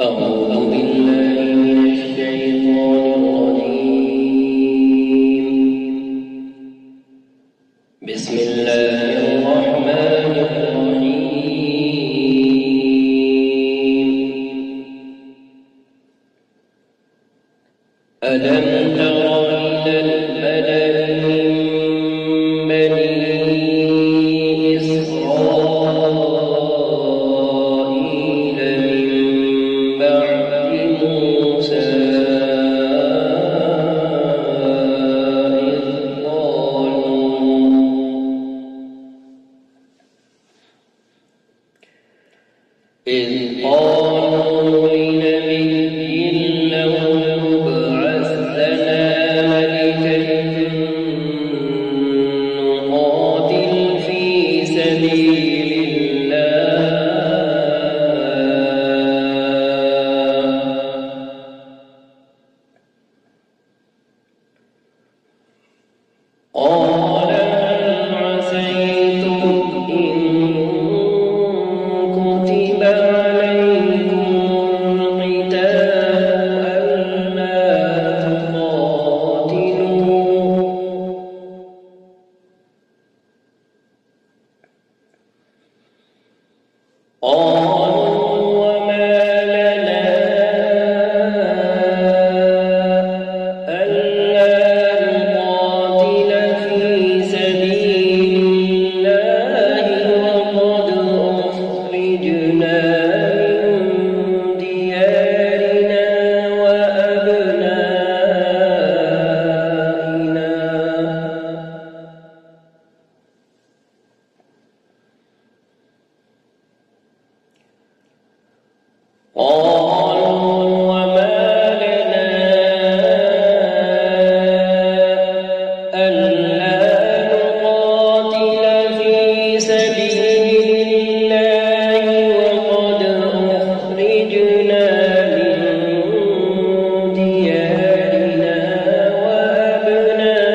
أعوذ بالله من الشيطان الرجيم. بسم الله الرحمن الرحيم. ألم تر إلى الملأ من بني إسرائيل من بعد موسى إذ قالوا لنبي له ابعث لنا ملكا نقاتل في سبيل قال هل عسيتم إن كتب عليكم القتال ألا تقاتلوا قالوا وما لنا ألا نقاتل في سبيل الله وقد أخرجنا من ديارنا وأبنائنا قالوا وما لنا ألا نقاتل في سبيل الله وقد أخرجنا من ديارنا وأبنائنا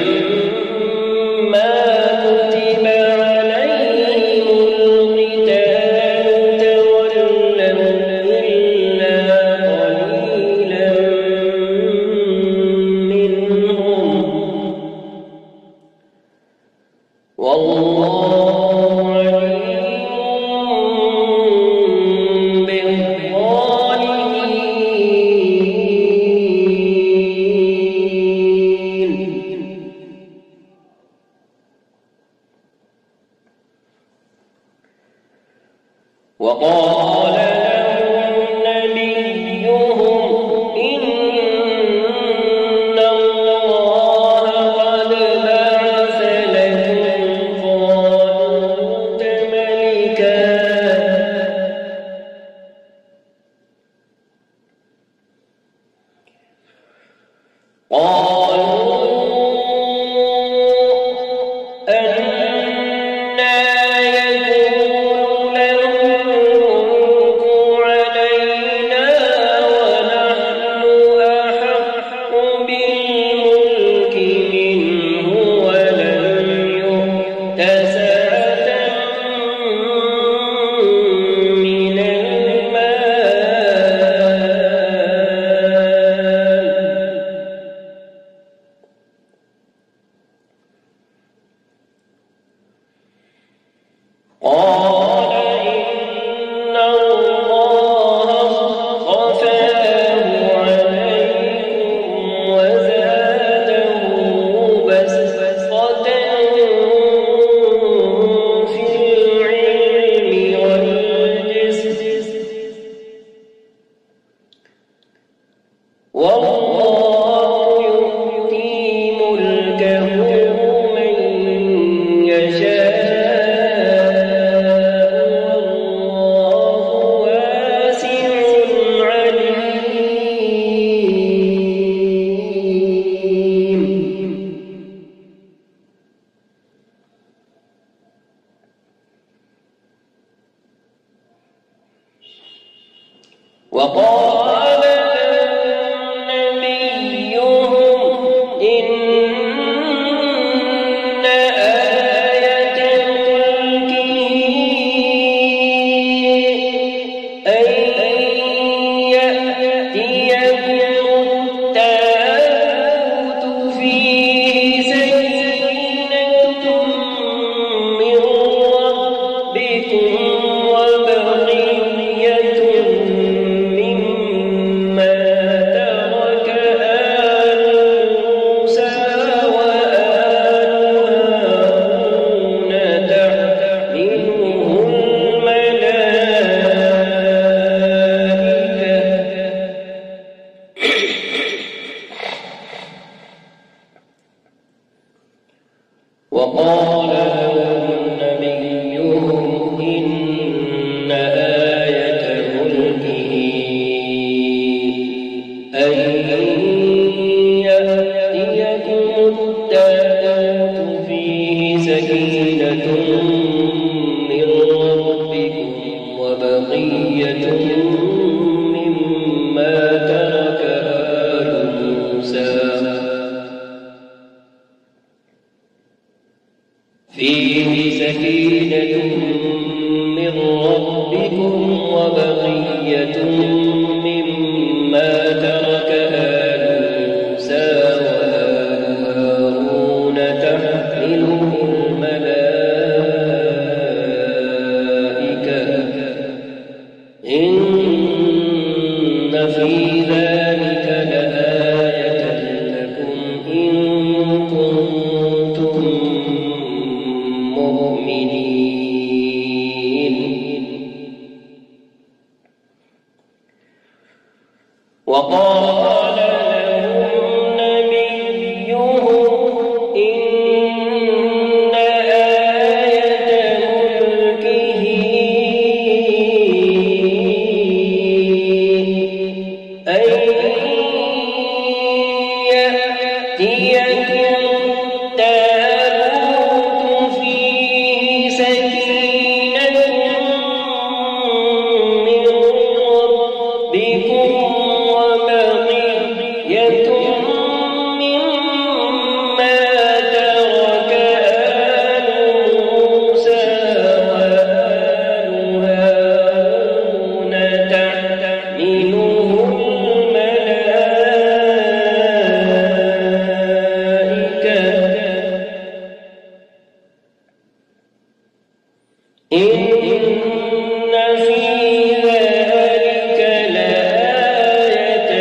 فلما كتب عليهم القتال تولوا إلا قليلا منهم والله عليم بالظالمين. وقال لهم نبيهم إن الله قد بعث لكم طالوت ملكا قالوا أنى يكون له الملك علينا ونحن أحق بالملك منه ولم يؤت سعة من المال وقال لهم نبيهم إن آية ملكه أن يأتيكم التابوت فيه سكينة من ربكم وبقية مما ترك آل موسى فيه سكينة من ربكم وبقية مما ترك آل موسى وآل هارون تحمله الملائكة إن في ذلك لآية لكم إن كنتم مؤمنين. وقال لهم نبيهم إن آية ملكه أن يأتيكم التابوت فيه سكينة من ربكم وبقية مما ترك آل موسى وآل هارون تحمله الملائكة إن في ذلك لآية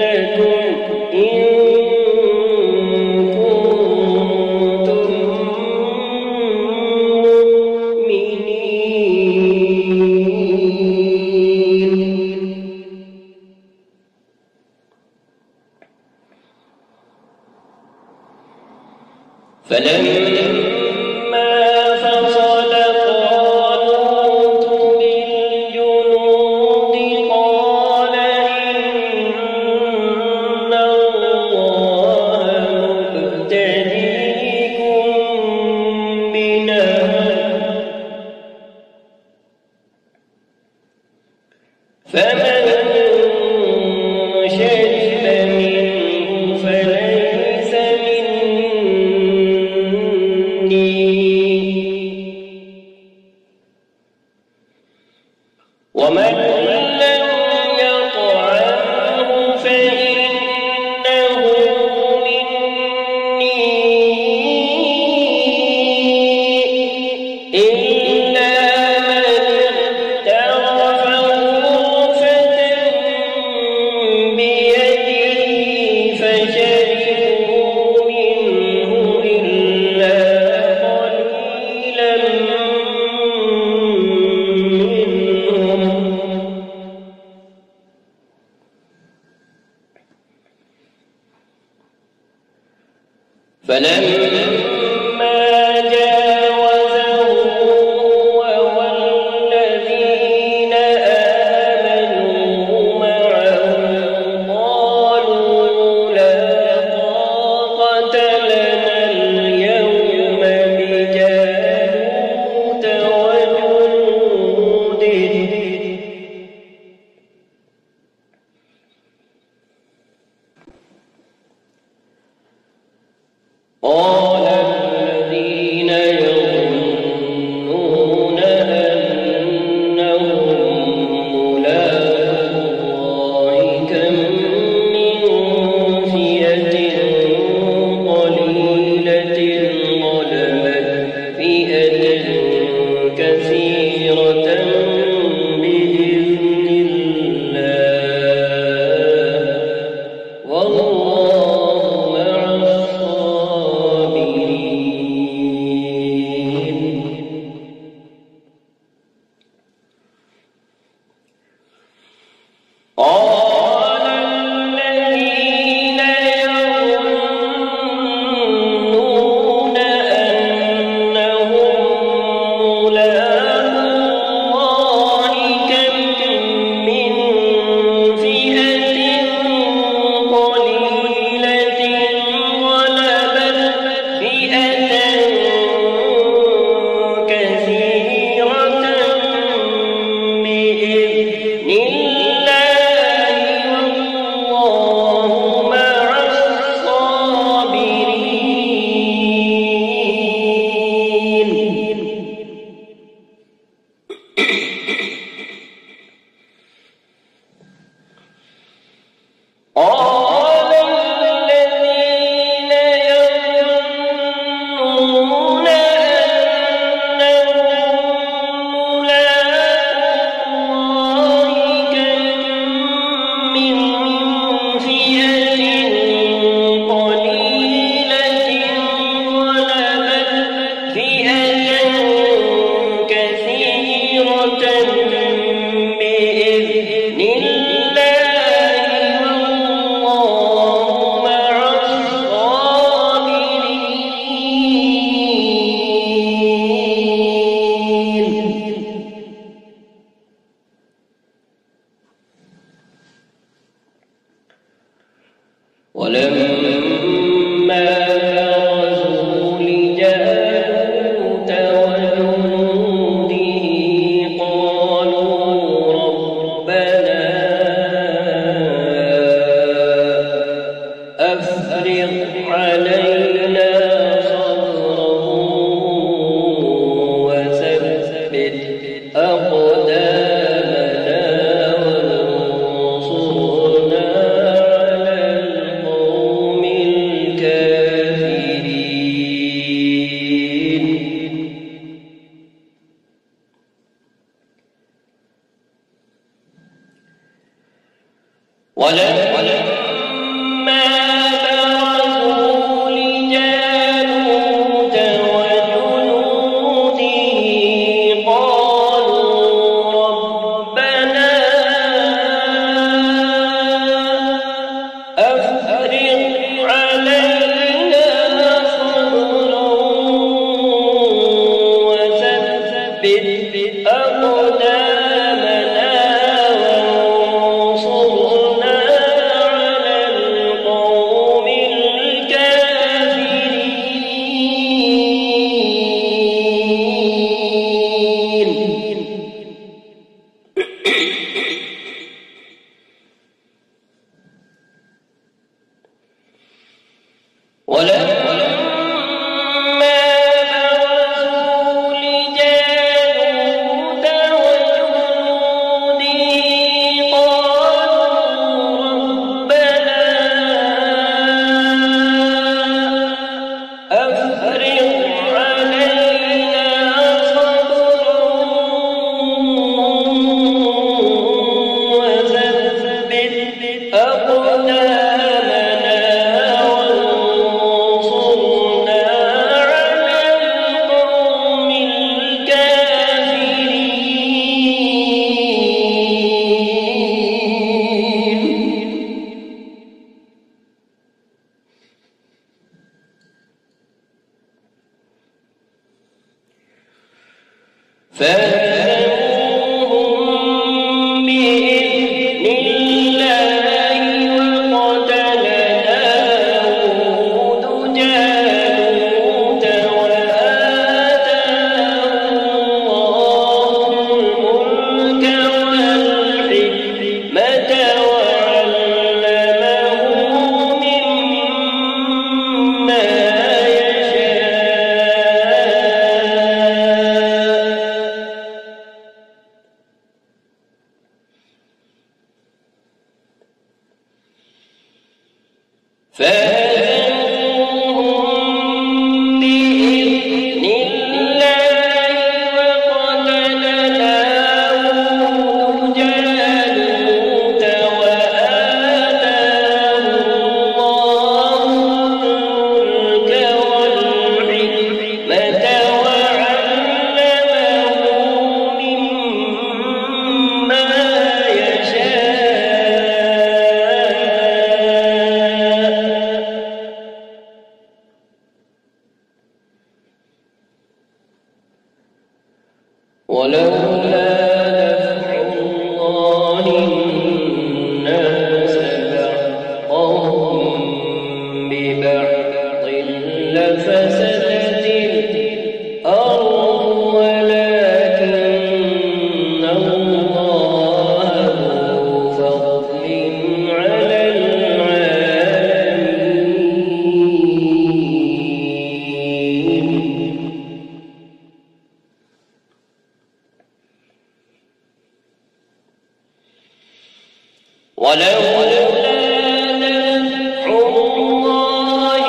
لكم إن كنتم مؤمنين. فلما فصل طالوت بالجنود قال إن الله مبتليكم بنهر فمن شرب منه فليس مني ومن لم يطعمه فإنه مني إلا من اغترف غرفة بيده فشربوا منه إلا قليلا منهم فلما جاوزه هو والذين آمنوا معه قالوا لا طاقة لنا اليوم بجالوت وجنوده قال ولما برزوا لجالوت وجنوده قالوا ربنا أفرغ علينا صبرا وثبت أقدامنا وانصرنا على القوم الكافرين. ولما برزوا لجالوت وجنوده قالوا ربنا أفرغ علينا صبرا وثبت أقدامنا وانصرنا على القوم الكافرين. ولما برزوا لجالوت وجنوده قالوا ربنا أفرغ علينا صبرا وثبت أقدامنا وانصرنا على القوم الكافرين. فهزموهم بإذن الله وقتل داود جالوت وآتاه الله الملك والحكمة وعلمه مما فهزموهم بإذن الله وقتل داود جالوت وآتاه الله الملك والحكمة وعلمه مما ولولا دفع الله الناس بعضهم ببعض لفسدت الأرض ولكن الله ذو فضل على العالمين. ولولا دفع الله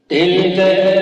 تلك